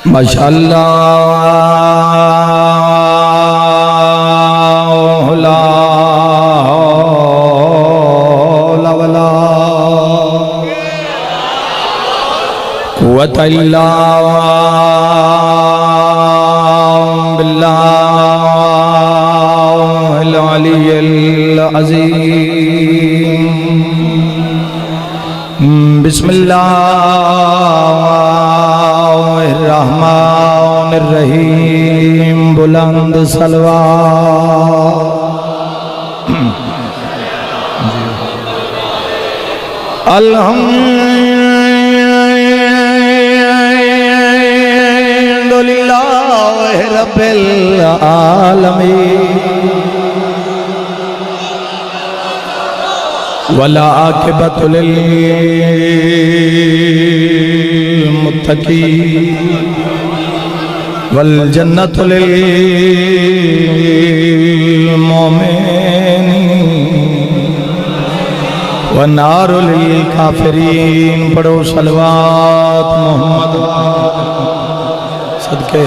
ماشاءاللہ لا حول ولا قوة إلا بالله العلي العظيم بسم اللہ الرحمن الرحیم بلند صلوات الحمدللہ رب العالمین والعاقبۃ للمتقین والجنۃ للمؤمنین والنار للکافرین۔ پڑھو صلوات محمد صدقے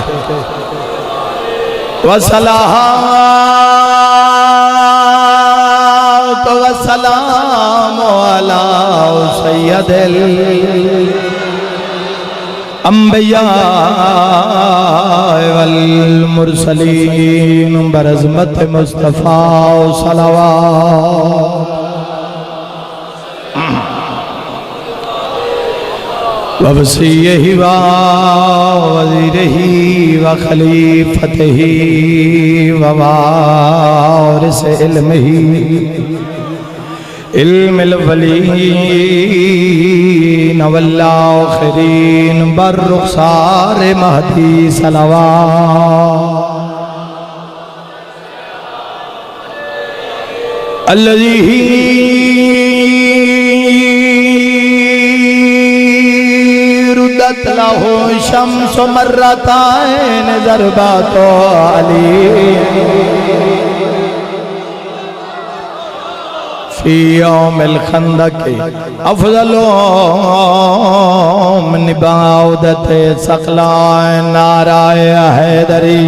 وصلاۃ وسلام علی سید الانبیاء والمرسلین برحمت مصطفیٰ صلوات ووصیہ ووزیرہ وخلیفتہ ووارث علمہ علم الاولین والآخرین بررخصار مہدی صلوات الذی ردت لہ شمس مرتين ضربات علی فی یوم الخندق افضل من بعودت ثقلان نعرہ حیدری۔